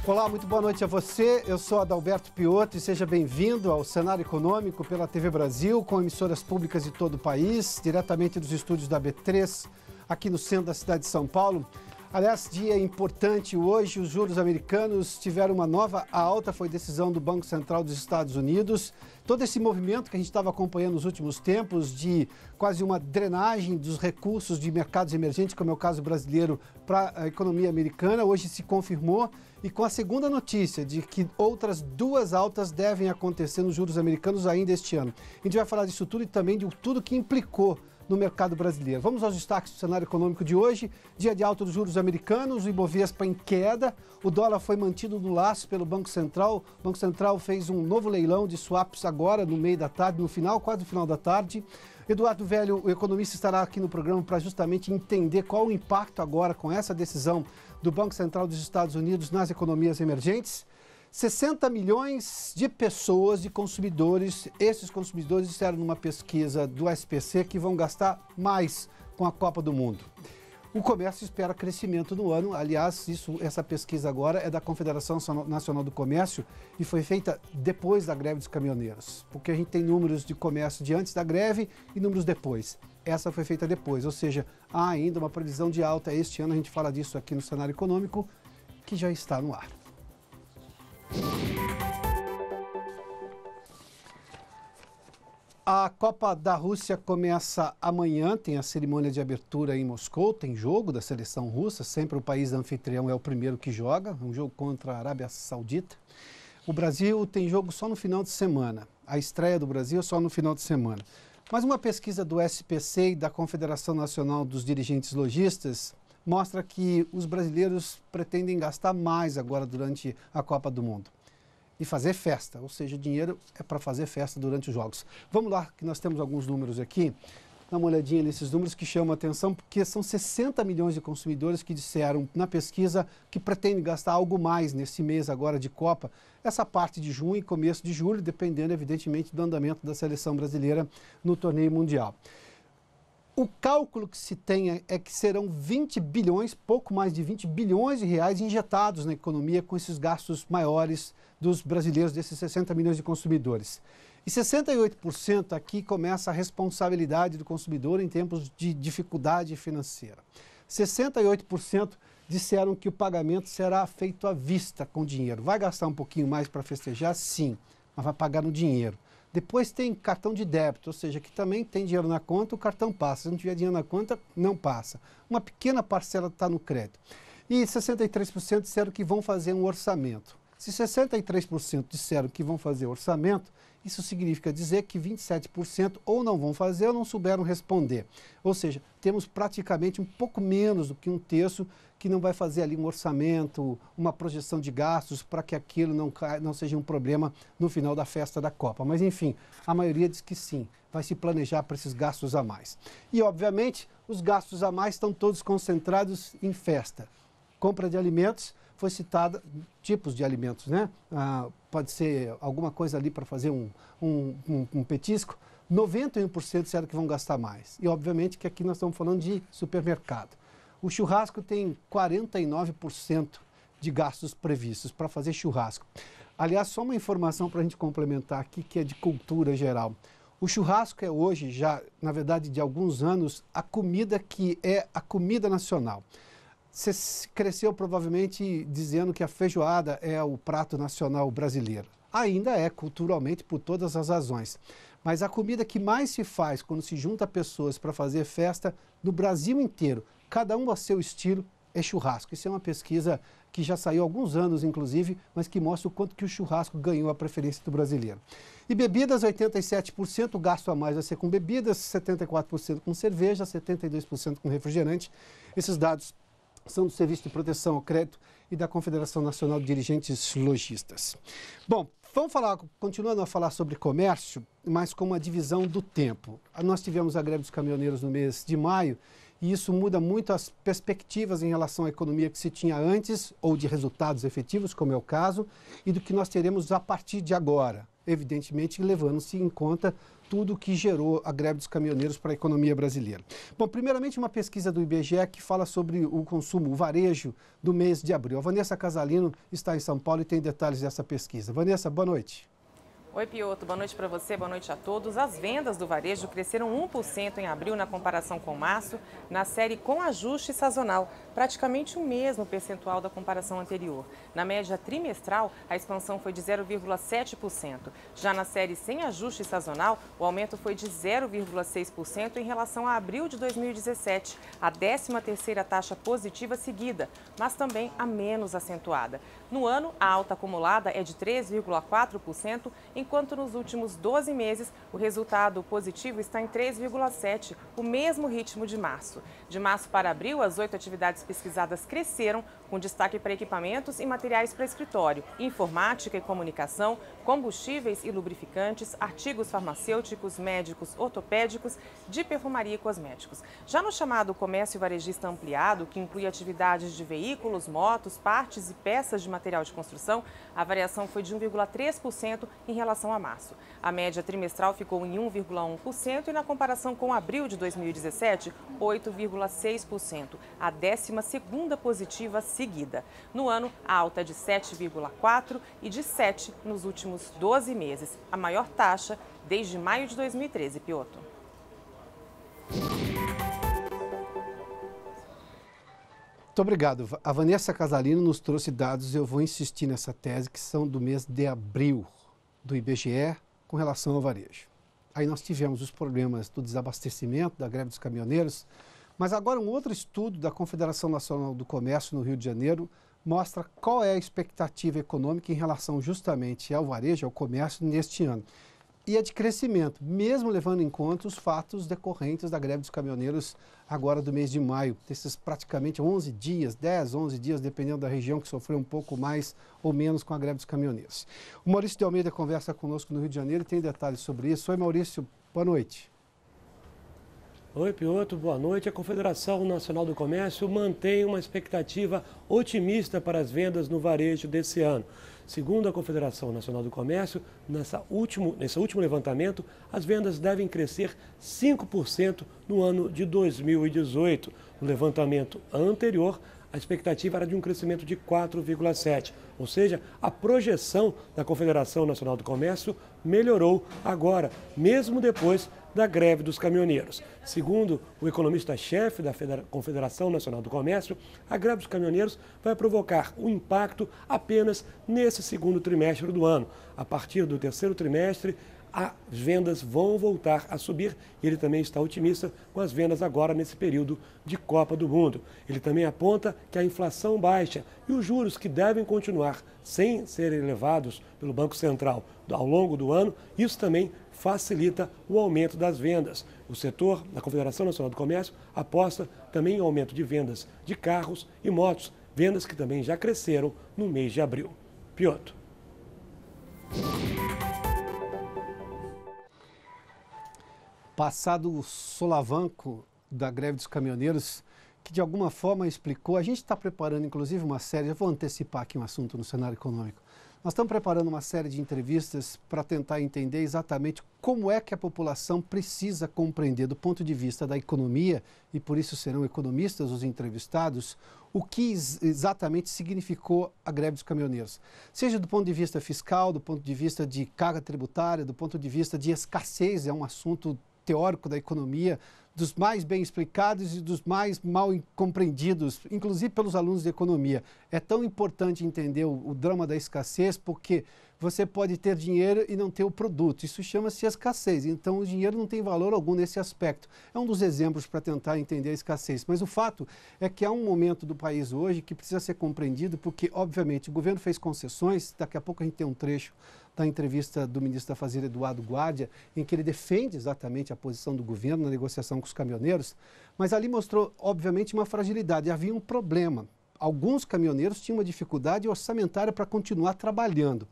Olá, muito boa noite a você. Eu sou Adalberto Piotto e seja bem-vindo ao Cenário Econômico pela TV Brasil, com emissoras públicas de todo o país, diretamente dos estúdios da B3, aqui no centro da cidade de São Paulo. Aliás, dia importante hoje, os juros americanos tiveram uma nova alta, foi decisão do Banco Central dos Estados Unidos. Todo esse movimento que a gente estava acompanhando nos últimos tempos de quase uma drenagem dos recursos de mercados emergentes, como é o caso brasileiro, para a economia americana, hoje se confirmou e com a segunda notícia de que outras duas altas devem acontecer nos juros americanos ainda este ano. A gente vai falar disso tudo e também de tudo que implicou no mercado brasileiro. Vamos aos destaques do cenário econômico de hoje. Dia de alta dos juros americanos, o Ibovespa em queda, o dólar foi mantido no laço pelo Banco Central. O Banco Central fez um novo leilão de swaps agora, no meio da tarde, no final, quase no final da tarde. Eduardo Velho, o economista, estará aqui no programa para justamente entender qual o impacto agora com essa decisão do Banco Central dos Estados Unidos nas economias emergentes. 60 milhões de pessoas, de consumidores, esses consumidores disseram numa pesquisa do SPC que vão gastar mais com a Copa do Mundo. O comércio espera crescimento no ano, aliás, essa pesquisa agora é da Confederação Nacional do Comércio e foi feita depois da greve dos caminhoneiros, porque a gente tem números de comércio de antes da greve e números depois. Essa foi feita depois, ou seja, há ainda uma previsão de alta este ano, a gente fala disso aqui no cenário econômico, que já está no ar. A Copa da Rússia começa amanhã, tem a cerimônia de abertura em Moscou, tem jogo da seleção russa, sempre o país anfitrião é o primeiro que joga, um jogo contra a Arábia Saudita. O Brasil tem jogo só no final de semana, a estreia do Brasil só no final de semana. Mas uma pesquisa do SPC e da Confederação Nacional dos Dirigentes Lojistas mostra que os brasileiros pretendem gastar mais agora durante a Copa do Mundo. E fazer festa, ou seja, o dinheiro é para fazer festa durante os jogos. Vamos lá, que nós temos alguns números aqui. Dá uma olhadinha nesses números que chamam a atenção, porque são 60 milhões de consumidores que disseram na pesquisa que pretendem gastar algo mais nesse mês agora de Copa, essa parte de junho e começo de julho, dependendo, evidentemente, do andamento da seleção brasileira no torneio mundial. O cálculo que se tem é que serão 20 bilhões, pouco mais de 20 bilhões de reais injetados na economia com esses gastos maiores dos brasileiros, desses 60 milhões de consumidores. E 68% aqui começa a responsabilidade do consumidor em tempos de dificuldade financeira. 68% disseram que o pagamento será feito à vista com dinheiro. Vai gastar um pouquinho mais para festejar? Sim, mas vai pagar no dinheiro. Depois tem cartão de débito, ou seja, que também tem dinheiro na conta, o cartão passa. Se não tiver dinheiro na conta, não passa. Uma pequena parcela está no crédito. E 63% disseram que vão fazer um orçamento. Se 63% disseram que vão fazer orçamento, isso significa dizer que 27% ou não vão fazer ou não souberam responder. Ou seja, temos praticamente um pouco menos do que um terço que não vai fazer ali um orçamento, uma projeção de gastos para que aquilo não seja um problema no final da festa da Copa. Mas enfim, a maioria diz que sim, vai se planejar para esses gastos a mais. E obviamente, os gastos a mais estão todos concentrados em festa. Compra de alimentos, foi citada tipos de alimentos, né? Pode ser alguma coisa ali para fazer um petisco. 91% disseram que vão gastar mais. E obviamente que aqui nós estamos falando de supermercado. O churrasco tem 49% de gastos previstos para fazer churrasco. Aliás, só uma informação para a gente complementar aqui, que é de cultura geral. O churrasco é hoje, já, na verdade, de alguns anos, a comida que é a comida nacional. Você cresceu provavelmente dizendo que a feijoada é o prato nacional brasileiro. Ainda é, culturalmente, por todas as razões. Mas a comida que mais se faz quando se junta pessoas para fazer festa no Brasil inteiro, cada um a seu estilo, é churrasco. Isso é uma pesquisa que já saiu há alguns anos, inclusive, mas que mostra o quanto que o churrasco ganhou a preferência do brasileiro. E bebidas, 87%, o gasto a mais vai ser com bebidas, 74% com cerveja, 72% com refrigerante. Esses dados são do Serviço de Proteção ao Crédito e da Confederação Nacional de Dirigentes Lojistas. Bom, vamos falar, continuando a falar sobre comércio, mas com uma divisão do tempo. Nós tivemos a greve dos caminhoneiros no mês de maio e isso muda muito as perspectivas em relação à economia que se tinha antes, ou de resultados efetivos, como é o caso, e do que nós teremos a partir de agora. evidentemente levando-se em conta tudo o que gerou a greve dos caminhoneiros para a economia brasileira. Bom, primeiramente uma pesquisa do IBGE que fala sobre o consumo, o varejo do mês de abril. A Vanessa Casalino está em São Paulo e tem detalhes dessa pesquisa. Vanessa, boa noite. Oi, Pioto. Boa noite para você, boa noite a todos. As vendas do varejo cresceram 1% em abril na comparação com março, na série com ajuste sazonal, praticamente o mesmo percentual da comparação anterior. Na média trimestral, a expansão foi de 0,7%. Já na série sem ajuste sazonal, o aumento foi de 0,6% em relação a abril de 2017, a 13ª taxa positiva seguida, mas também a menos acentuada. No ano, a alta acumulada é de 3,4%, enquanto nos últimos 12 meses o resultado positivo está em 3,7%, o mesmo ritmo de março. De março para abril, as 8 atividades pesquisadas cresceram, com destaque para equipamentos e materiais para escritório, informática e comunicação, combustíveis e lubrificantes, artigos farmacêuticos, médicos, ortopédicos, de perfumaria e cosméticos. Já no chamado comércio varejista ampliado, que inclui atividades de veículos, motos, partes e peças de material de construção, a variação foi de 1,3% em relação a março. A média trimestral ficou em 1,1% e na comparação com abril de 2017, 8,6%, a 12ª positiva seguida. No ano, a alta é de 7,4% e de 7% nos últimos 12 meses, a maior taxa desde maio de 2013, Pioto. Muito obrigado. A Vanessa Casalino nos trouxe dados, eu vou insistir nessa tese, que são do mês de abril do IBGE com relação ao varejo. Aí nós tivemos os problemas do desabastecimento, da greve dos caminhoneiros, mas agora um outro estudo da Confederação Nacional do Comércio no Rio de Janeiro mostra qual é a expectativa econômica em relação justamente ao varejo, ao comércio neste ano. E é de crescimento, mesmo levando em conta os fatos decorrentes da greve dos caminhoneiros agora do mês de maio, desses praticamente 11 dias, 10, 11 dias, dependendo da região que sofreu um pouco mais ou menos com a greve dos caminhoneiros. O Maurício de Almeida conversa conosco no Rio de Janeiro e tem detalhes sobre isso. Oi, Maurício, boa noite. Oi, Pioto, boa noite. A Confederação Nacional do Comércio mantém uma expectativa otimista para as vendas no varejo desse ano. Segundo a Confederação Nacional do Comércio, nesse último levantamento, as vendas devem crescer 5% no ano de 2018. No levantamento anterior, a expectativa era de um crescimento de 4,7%. Ou seja, a projeção da Confederação Nacional do Comércio melhorou agora, mesmo depois da greve dos caminhoneiros. Segundo o economista-chefe da Confederação Nacional do Comércio, a greve dos caminhoneiros vai provocar um impacto apenas nesse segundo trimestre do ano. A partir do terceiro trimestre, as vendas vão voltar a subir e ele também está otimista com as vendas agora nesse período de Copa do Mundo. Ele também aponta que a inflação baixa e os juros que devem continuar sem serem elevados pelo Banco Central ao longo do ano, isso também facilita o aumento das vendas. O setor da Confederação Nacional do Comércio aposta também em aumento de vendas de carros e motos, vendas que também já cresceram no mês de abril. Pioto. Passado o solavanco da greve dos caminhoneiros, que de alguma forma explicou, a gente está preparando inclusive uma série, eu vou antecipar aqui um assunto no cenário econômico, nós estamos preparando uma série de entrevistas para tentar entender exatamente como é que a população precisa compreender do ponto de vista da economia, e por isso serão economistas os entrevistados, o que exatamente significou a greve dos caminhoneiros. Seja do ponto de vista fiscal, do ponto de vista de carga tributária, do ponto de vista de escassez, é um assunto teórico da economia, dos mais bem explicados e dos mais mal compreendidos, inclusive pelos alunos de economia. É tão importante entender o drama da escassez porque você pode ter dinheiro e não ter o produto. Isso chama-se escassez. Então, o dinheiro não tem valor algum nesse aspecto. É um dos exemplos para tentar entender a escassez. Mas o fato é que há um momento do país hoje que precisa ser compreendido porque, obviamente, o governo fez concessões. Daqui a pouco a gente tem um trecho da entrevista do ministro da Fazenda, Eduardo Guardia, em que ele defende exatamente a posição do governo na negociação com os caminhoneiros, mas ali mostrou, obviamente, uma fragilidade. Havia um problema. Alguns caminhoneiros tinham uma dificuldade orçamentária para continuar trabalhando.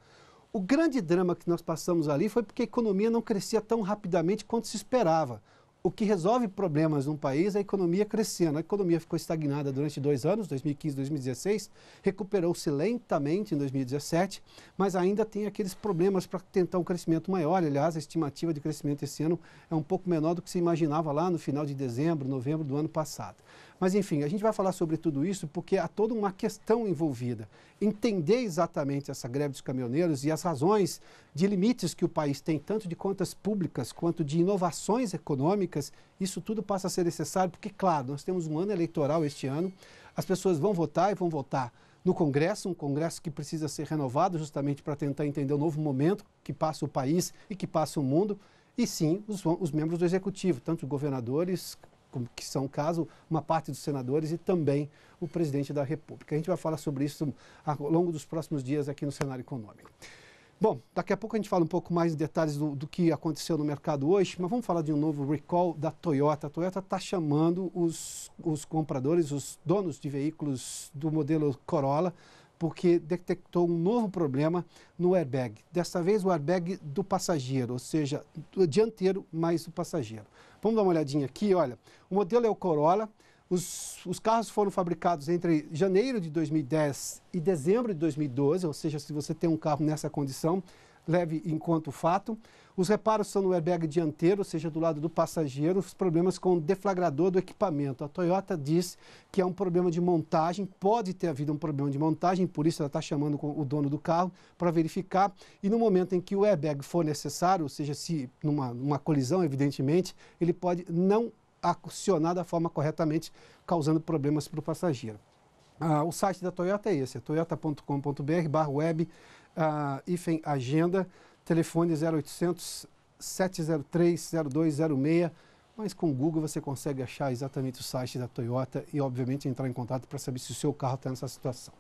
O grande drama que nós passamos ali foi porque a economia não crescia tão rapidamente quanto se esperava. o que resolve problemas num país é a economia crescendo. A economia ficou estagnada durante 2 anos, 2015 e 2016, recuperou-se lentamente em 2017, mas ainda tem aqueles problemas para tentar um crescimento maior. Aliás, a estimativa de crescimento esse ano é um pouco menor do que se imaginava lá no final de dezembro, novembro do ano passado. Mas, enfim, a gente vai falar sobre tudo isso porque há toda uma questão envolvida. Entender exatamente essa greve dos caminhoneiros e as razões de limites que o país tem, tanto de contas públicas quanto de inovações econômicas, isso tudo passa a ser necessário porque, claro, nós temos um ano eleitoral este ano, as pessoas vão votar e vão votar no Congresso, um Congresso que precisa ser renovado justamente para tentar entender o novo momento que passa o país e que passa o mundo, e sim, os membros do Executivo, tanto governadores, que são, caso, uma parte dos senadores e também o presidente da República. A gente vai falar sobre isso ao longo dos próximos dias aqui no cenário econômico. Bom, daqui a pouco a gente fala um pouco mais de detalhes do que aconteceu no mercado hoje, mas vamos falar de um novo recall da Toyota. A Toyota está chamando os compradores, os donos de veículos do modelo Corolla, porque detectou um novo problema no airbag. Desta vez o airbag do passageiro, ou seja, do dianteiro mais do passageiro. Vamos dar uma olhadinha aqui, olha, o modelo é o Corolla, os carros foram fabricados entre janeiro de 2010 e dezembro de 2012, ou seja, se você tem um carro nessa condição, leve em conta o fato. Os reparos são no airbag dianteiro, ou seja, do lado do passageiro, os problemas com o deflagrador do equipamento. A Toyota diz que é um problema de montagem, pode ter havido um problema de montagem, por isso ela está chamando o dono do carro para verificar. E no momento em que o airbag for necessário, ou seja, se numa colisão, evidentemente, ele pode não acionar da forma corretamente, causando problemas para o passageiro. O site da Toyota é esse, é toyota.com.br/web, agenda, telefone 0800 703 0206, mas com o Google você consegue achar exatamente o site da Toyota e, obviamente, entrar em contato para saber se o seu carro está nessa situação.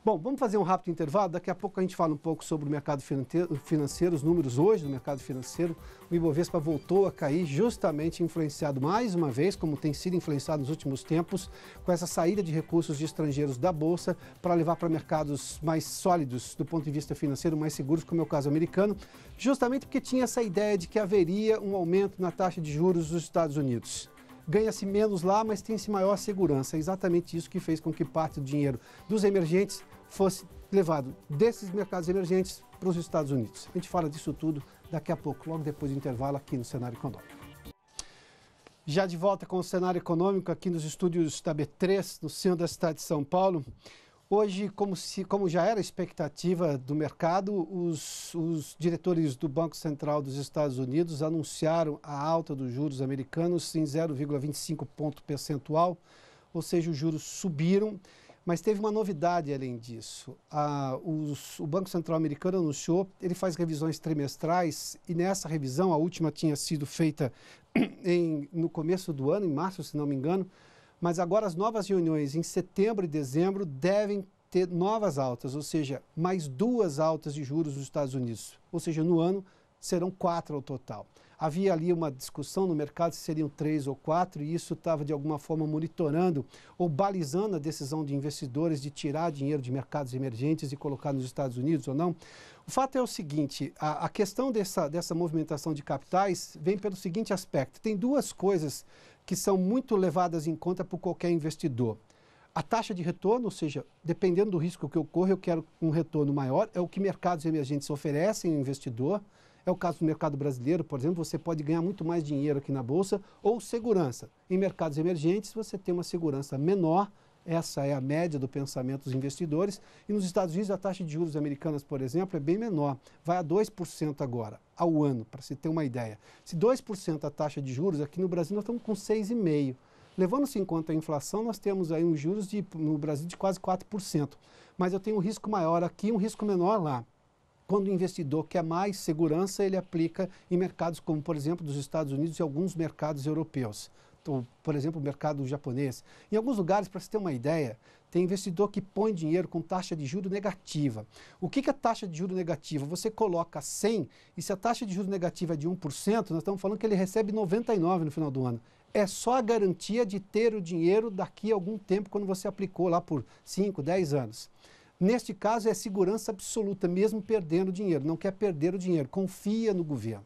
Bom, vamos fazer um rápido intervalo, daqui a pouco a gente fala um pouco sobre o mercado financeiro, os números hoje do mercado financeiro. O Ibovespa voltou a cair, justamente influenciado mais uma vez, como tem sido influenciado nos últimos tempos, com essa saída de recursos de estrangeiros da Bolsa para levar para mercados mais sólidos do ponto de vista financeiro, mais seguros, como é o caso americano, justamente porque tinha essa ideia de que haveria um aumento na taxa de juros dos Estados Unidos. Ganha-se menos lá, mas tem-se maior segurança. É exatamente isso que fez com que parte do dinheiro dos emergentes fosse levado desses mercados emergentes para os Estados Unidos. A gente fala disso tudo daqui a pouco, logo depois do intervalo aqui no Cenário Econômico. Já de volta com o Cenário Econômico aqui nos estúdios da B3, no centro da cidade de São Paulo. Hoje, como já era a expectativa do mercado, os diretores do Banco Central dos Estados Unidos anunciaram a alta dos juros americanos em 0,25 ponto percentual, ou seja, os juros subiram, mas teve uma novidade além disso. O Banco Central americano anunciou, ele faz revisões trimestrais e nessa revisão, a última tinha sido feita no começo do ano, em março, se não me engano, mas agora as novas reuniões em setembro e dezembro devem ter novas altas, ou seja, mais 2 altas de juros nos Estados Unidos. Ou seja, no ano serão 4 ao total. Havia ali uma discussão no mercado se seriam 3 ou 4 e isso estava de alguma forma monitorando ou balizando a decisão de investidores de tirar dinheiro de mercados emergentes e colocar nos Estados Unidos ou não. O fato é o seguinte, a questão dessa movimentação de capitais vem pelo seguinte aspecto. Tem 2 coisas que são muito levadas em conta por qualquer investidor. A taxa de retorno, ou seja, dependendo do risco que eu corro, eu quero um retorno maior, é o que mercados emergentes oferecem ao investidor. É o caso do mercado brasileiro, por exemplo, você pode ganhar muito mais dinheiro aqui na Bolsa, ou segurança. Em mercados emergentes, você tem uma segurança menor, essa é a média do pensamento dos investidores, e nos Estados Unidos a taxa de juros americanas, por exemplo, é bem menor, vai a 2% agora, ao ano, para se ter uma ideia. Se 2% a taxa de juros, aqui no Brasil nós estamos com 6,5%. Levando-se em conta a inflação, nós temos aí uns juros no Brasil de quase 4%, mas eu tenho um risco maior aqui, um risco menor lá. Quando o investidor quer mais segurança, ele aplica em mercados como, por exemplo, dos Estados Unidos e alguns mercados europeus. Então, por exemplo, o mercado japonês. Em alguns lugares, para você ter uma ideia, tem investidor que põe dinheiro com taxa de juros negativa. O que é taxa de juros negativa? Você coloca 100 e se a taxa de juros negativa é de 1%, nós estamos falando que ele recebe 99 no final do ano. É só a garantia de ter o dinheiro daqui a algum tempo, quando você aplicou lá por 5, 10 anos. Neste caso, é segurança absoluta, mesmo perdendo dinheiro. Não quer perder o dinheiro, confia no governo.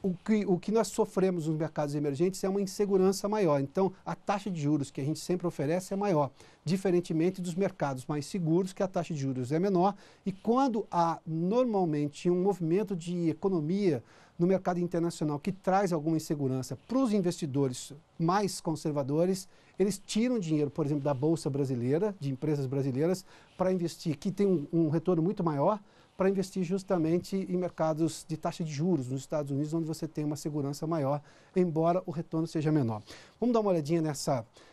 o que nós sofremos nos mercados emergentes é uma insegurança maior. Então, a taxa de juros que a gente sempre oferece é maior, diferentemente dos mercados mais seguros, que a taxa de juros é menor. E quando há normalmente um movimento de economia no mercado internacional que traz alguma insegurança para os investidores mais conservadores, eles tiram dinheiro, por exemplo, da Bolsa Brasileira, de empresas brasileiras, para investir, que tem um retorno muito maior, para investir justamente em mercados de taxa de juros nos Estados Unidos, onde você tem uma segurança maior, embora o retorno seja menor. Vamos dar uma olhadinha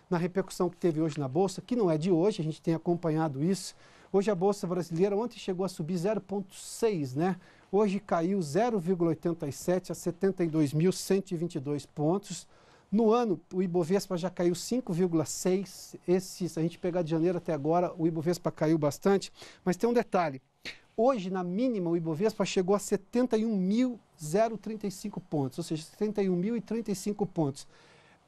na repercussão que teve hoje na Bolsa, que não é de hoje, a gente tem acompanhado isso. Hoje a Bolsa Brasileira, ontem chegou a subir 0,6, né? Hoje caiu 0,87 a 72.122 pontos. No ano, o Ibovespa já caiu 5,6. Se a gente pegar de janeiro até agora, o Ibovespa caiu bastante. Mas tem um detalhe. Hoje, na mínima, o Ibovespa chegou a 71.035 pontos, ou seja, 71.035 pontos.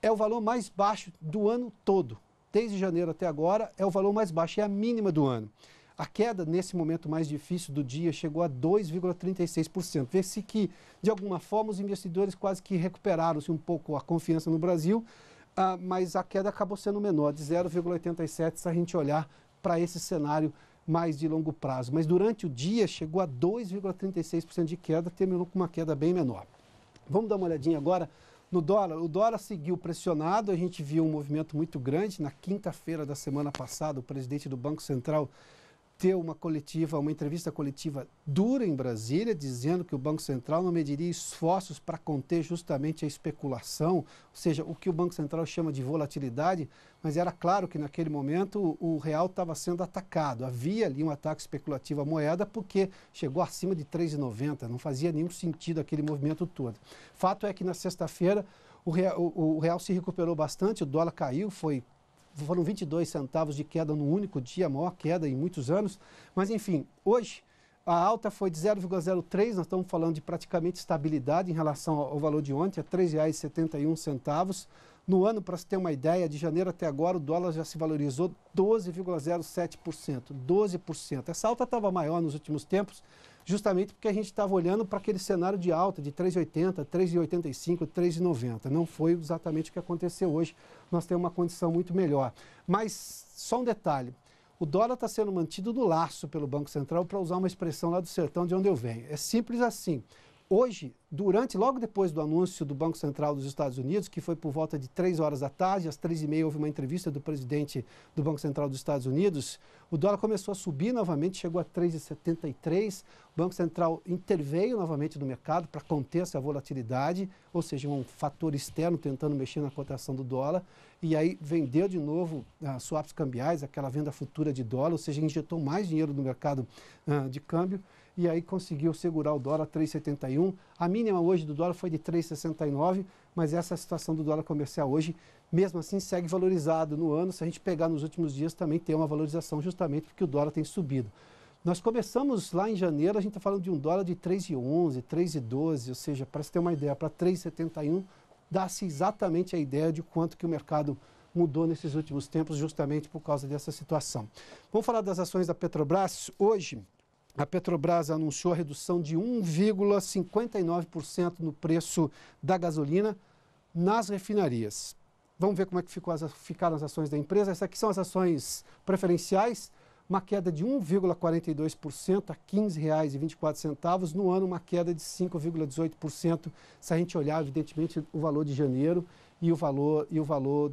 É o valor mais baixo do ano todo. Desde janeiro até agora, é o valor mais baixo, é a mínima do ano. A queda, nesse momento mais difícil do dia, chegou a 2,36%. Vê-se que, de alguma forma, os investidores quase que recuperaram-se um pouco a confiança no Brasil, mas a queda acabou sendo menor, de 0,87%, se a gente olhar para esse cenário mais de longo prazo. Mas durante o dia chegou a 2,36% de queda, terminou com uma queda bem menor. Vamos dar uma olhadinha agora no dólar. O dólar seguiu pressionado, a gente viu um movimento muito grande. Na quinta-feira da semana passada, o presidente do Banco Central deu uma entrevista coletiva dura em Brasília, dizendo que o Banco Central não mediria esforços para conter justamente a especulação, ou seja, o que o Banco Central chama de volatilidade, mas era claro que naquele momento o real estava sendo atacado. Havia ali um ataque especulativo à moeda porque chegou acima de 3,90, não fazia nenhum sentido aquele movimento todo. Fato é que na sexta-feira o real se recuperou bastante, o dólar caiu, foram 22 centavos de queda no único dia, a maior queda em muitos anos. Mas, enfim, hoje a alta foi de 0,03, nós estamos falando de praticamente estabilidade em relação ao valor de ontem, a R$ 3,71. No ano, para se ter uma ideia, de janeiro até agora, o dólar já se valorizou 12,07%, 12%. Essa alta estava maior nos últimos tempos, justamente porque a gente estava olhando para aquele cenário de alta de 3,80, 3,85, 3,90. Não foi exatamente o que aconteceu hoje. Nós temos uma condição muito melhor. Mas, só um detalhe, o dólar está sendo mantido no laço pelo Banco Central, para usar uma expressão lá do sertão de onde eu venho. É simples assim. Hoje, logo depois do anúncio do Banco Central dos Estados Unidos, que foi por volta de 3 horas da tarde, às 3h30 houve uma entrevista do presidente do Banco Central dos Estados Unidos, o dólar começou a subir novamente, chegou a 3,73. O Banco Central interveio novamente no mercado para conter essa volatilidade, ou seja, um fator externo tentando mexer na cotação do dólar, e aí vendeu de novo swaps cambiais, aquela venda futura de dólar, ou seja, injetou mais dinheiro no mercado de câmbio, e aí conseguiu segurar o dólar a 3,71. A mínima hoje do dólar foi de 3,69, mas essa situação do dólar comercial hoje, mesmo assim, segue valorizado no ano. Se a gente pegar nos últimos dias, também tem uma valorização justamente porque o dólar tem subido. Nós começamos lá em janeiro, a gente está falando de um dólar de 3,11, 3,12, ou seja, para se ter uma ideia, para 3,71, dá-se exatamente a ideia de quanto que o mercado mudou nesses últimos tempos, justamente por causa dessa situação. Vamos falar das ações da Petrobras. Hoje, a Petrobras anunciou a redução de 1,59% no preço da gasolina nas refinarias. Vamos ver como é que ficaram as ações da empresa. Essas aqui são as ações preferenciais, uma queda de 1,42% a R$ 15,24. No ano, uma queda de 5,18%, se a gente olhar, evidentemente, o valor de janeiro e o valor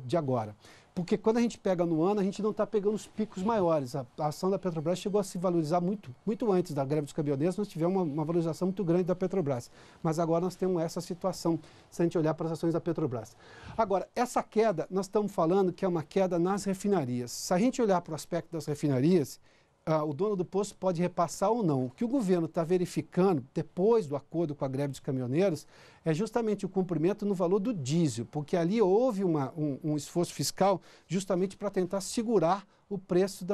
de agora. Porque quando a gente pega no ano, a gente não está pegando os picos maiores. A ação da Petrobras chegou a se valorizar muito antes da greve dos caminhoneiros, nós tivemos uma valorização muito grande da Petrobras. Mas agora nós temos essa situação, se a gente olhar para as ações da Petrobras. Agora, essa queda, nós estamos falando que é uma queda nas refinarias. Se a gente olhar para o aspecto das refinarias, o dono do posto pode repassar ou não. O que o governo está verificando, depois do acordo com a greve dos caminhoneiros, é justamente o cumprimento no valor do diesel, porque ali houve um esforço fiscal justamente para tentar segurar o preço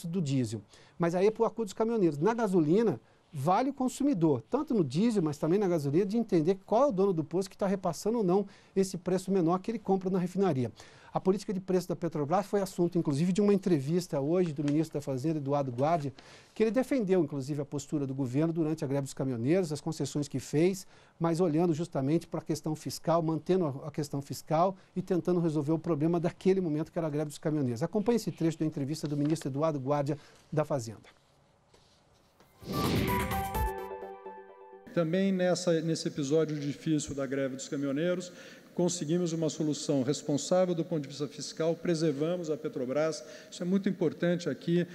do diesel. Mas aí é para o acordo dos caminhoneiros. Na gasolina, vale o consumidor, tanto no diesel, mas também na gasolina, de entender qual é o dono do posto que está repassando ou não esse preço menor que ele compra na refinaria. A política de preço da Petrobras foi assunto, inclusive, de uma entrevista hoje do ministro da Fazenda, Eduardo Guardia, que ele defendeu, inclusive, a postura do governo durante a greve dos caminhoneiros, as concessões que fez, mas olhando justamente para a questão fiscal, mantendo a questão fiscal e tentando resolver o problema daquele momento que era a greve dos caminhoneiros. Acompanhe esse trecho da entrevista do ministro Eduardo Guardia, da Fazenda. Também nesse episódio difícil da greve dos caminhoneiros, conseguimos uma solução responsável do ponto de vista fiscal, preservamos a Petrobras. Isso é muito importante aqui,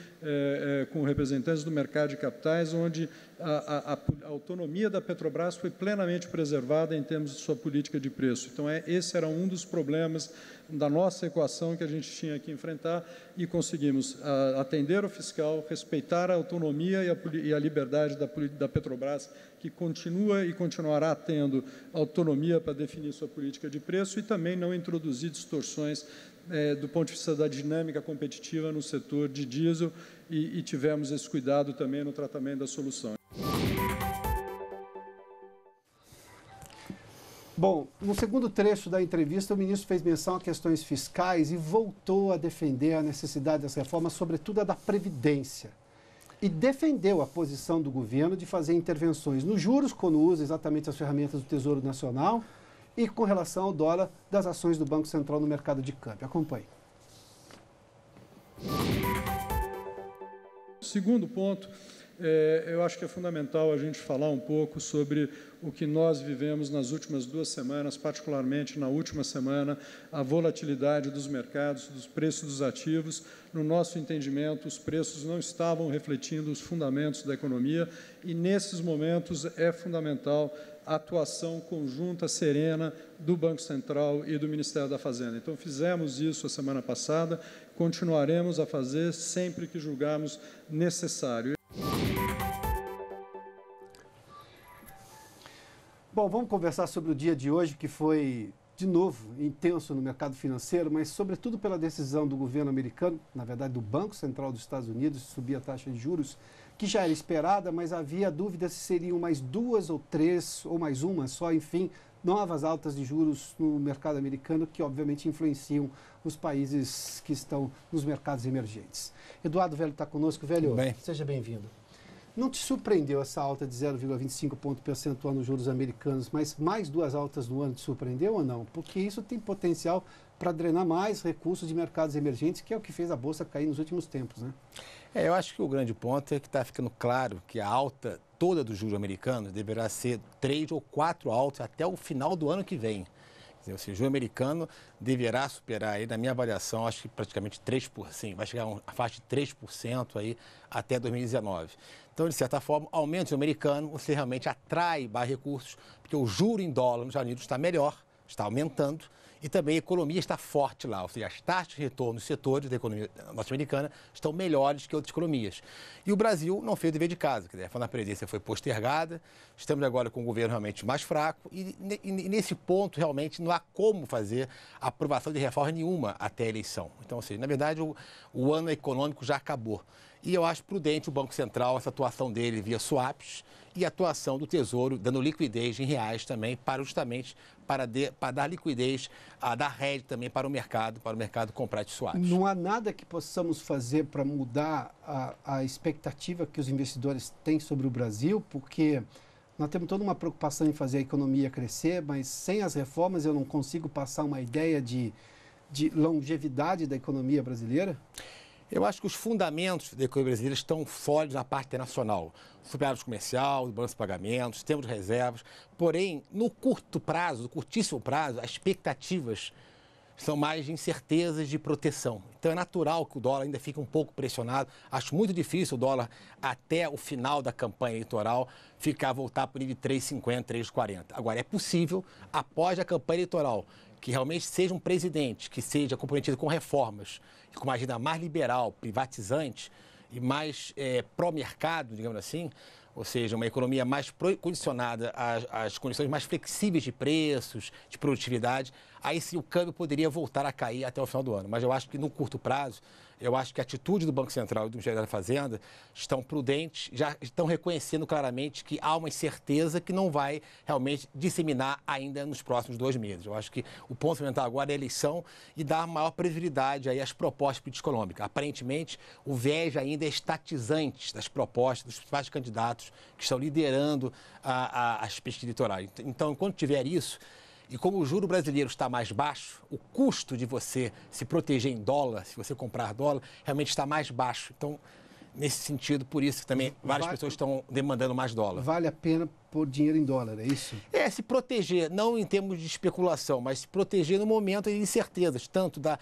com representantes do mercado de capitais, onde a autonomia da Petrobras foi plenamente preservada em termos de sua política de preço. Então, esse era um dos problemas da nossa equação que a gente tinha que enfrentar e conseguimos atender o fiscal, respeitar a autonomia e a liberdade da Petrobras, que continua e continuará tendo autonomia para definir sua política de preço e também não introduzir distorções do ponto de vista da dinâmica competitiva no setor de diesel e tivemos esse cuidado também no tratamento da solução. Bom, no segundo trecho da entrevista, o ministro fez menção a questões fiscais e voltou a defender a necessidade das reformas, sobretudo a da Previdência. E defendeu a posição do governo de fazer intervenções nos juros, quando usa exatamente as ferramentas do Tesouro Nacional, e com relação ao dólar das ações do Banco Central no mercado de câmbio. Acompanhe. Segundo ponto, eu acho que é fundamental a gente falar um pouco sobre o que nós vivemos nas últimas 2 semanas, particularmente na última semana, a volatilidade dos mercados, dos preços dos ativos. No nosso entendimento, os preços não estavam refletindo os fundamentos da economia e, nesses momentos, é fundamental a atuação conjunta, serena, do Banco Central e do Ministério da Fazenda. Então, fizemos isso a semana passada, continuaremos a fazer sempre que julgarmos necessário. Bom, vamos conversar sobre o dia de hoje, que foi, de novo, intenso no mercado financeiro, mas sobretudo pela decisão do governo americano, na verdade do Banco Central dos Estados Unidos, de subir a taxa de juros, que já era esperada, mas havia dúvida se seriam mais 2 ou 3, ou mais uma só, enfim, novas altas de juros no mercado americano, que obviamente influenciam os países que estão nos mercados emergentes. Eduardo Velho está conosco. Velho, seja bem-vindo. Não te surpreendeu essa alta de 0,25 ponto percentual nos juros americanos, mas mais 2 altas no ano te surpreendeu ou não? Porque isso tem potencial para drenar mais recursos de mercados emergentes, que é o que fez a Bolsa cair nos últimos tempos, né? Eu acho que o grande ponto é que está ficando claro que a alta toda dos juros americanos deverá ser 3 ou 4 altas até o final do ano que vem. Ou seja, o juro americano deverá superar, aí, na minha avaliação, acho que praticamente 3%, vai chegar a faixa de 3% aí até 2019. Então, de certa forma, aumenta o juro americano, você realmente atrai mais recursos, porque o juro em dólar nos Estados Unidos está melhor, está aumentando, e também a economia está forte lá, ou seja, as taxas de retorno dos setores da economia norte-americana estão melhores que outras economias. E o Brasil não fez o dever de casa, quer dizer, a presidência foi postergada, estamos agora com um governo realmente mais fraco e nesse ponto realmente não há como fazer a aprovação de reforma nenhuma até a eleição. Então, ou seja, na verdade o ano econômico já acabou. E eu acho prudente o Banco Central, essa atuação dele via swaps e a atuação do Tesouro, dando liquidez em reais também, justamente para dar liquidez, dar hedge também para o mercado comprar de swaps. Não há nada que possamos fazer para mudar a expectativa que os investidores têm sobre o Brasil, porque nós temos toda uma preocupação em fazer a economia crescer, mas sem as reformas eu não consigo passar uma ideia de longevidade da economia brasileira? Eu acho que os fundamentos da economia brasileira estão sólidos na parte internacional. Superávit comercial, balanço de pagamentos, temos reservas. Porém, no curto prazo, no curtíssimo prazo, as expectativas são mais de incertezas de proteção. Então é natural que o dólar ainda fique um pouco pressionado. Acho muito difícil o dólar, até o final da campanha eleitoral, voltar para o nível de 3,50, 3,40. Agora, é possível, após a campanha eleitoral, que realmente seja um presidente que seja comprometido com reformas, com uma agenda mais liberal, privatizante e mais pró-mercado, digamos assim, ou seja, uma economia mais condicionada às condições mais flexíveis de preços, de produtividade, aí sim o câmbio poderia voltar a cair até o final do ano. Mas eu acho que no curto prazo Eu acho que a atitude do Banco Central e do Ministério da Fazenda estão prudentes, já estão reconhecendo claramente que há uma incerteza que não vai realmente disseminar ainda nos próximos 2 meses. Eu acho que o ponto fundamental agora é a eleição e dar maior previsibilidade aí às propostas políticas econômicas. Aparentemente, o viés ainda é estatizante das propostas dos principais candidatos que estão liderando as pesquisas eleitorais. Então, enquanto tiver isso, e como o juro brasileiro está mais baixo, o custo de você se proteger em dólar, se você comprar dólar, realmente está mais baixo. Então, nesse sentido, por isso que também várias pessoas estão demandando mais dólar. Vale a pena pôr dinheiro em dólar, é isso? É, se proteger, não em termos de especulação, mas se proteger no momento de incertezas, tanto da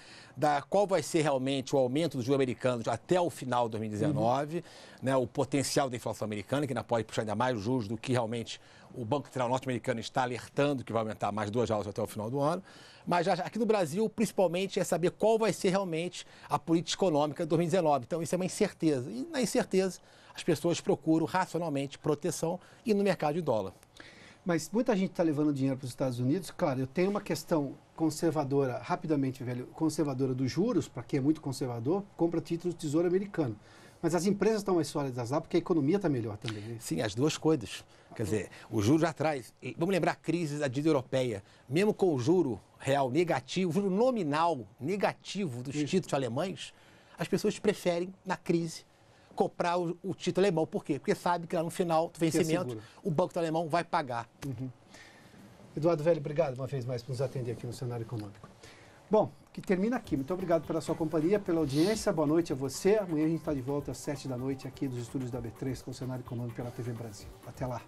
qual vai ser realmente o aumento dos juros americanos até o final de 2019, né, o potencial da inflação americana, que ainda pode puxar ainda mais juros do que realmente o Banco Central norte-americano está alertando que vai aumentar mais 2 altas até o final do ano. Mas aqui no Brasil, principalmente, é saber qual vai ser realmente a política econômica de 2019. Então, isso é uma incerteza. E na incerteza, as pessoas procuram racionalmente proteção e no mercado de dólar. Mas muita gente está levando dinheiro para os Estados Unidos. Claro, eu tenho uma questão conservadora, rapidamente, velho, conservadora dos juros, para quem é muito conservador, compra títulos do Tesouro Americano. Mas as empresas estão mais sólidas lá porque a economia está melhor também. Né? Sim, as duas coisas. Quer dizer, o juro já traz. Vamos lembrar a crise da dívida europeia. Mesmo com o juro real negativo, o juro nominal negativo dos títulos alemães, as pessoas preferem, na crise, comprar o título alemão. Por quê? Porque sabe que lá no final do vencimento, o Banco Alemão vai pagar. Eduardo Velho, obrigado uma vez mais por nos atender aqui no Cenário Econômico. Bom, que termina aqui. Muito obrigado pela sua companhia, pela audiência. Boa noite a você. Amanhã a gente está de volta às 7 da noite aqui dos estúdios da B3 com o Cenário Econômico pela TV Brasil. Até lá.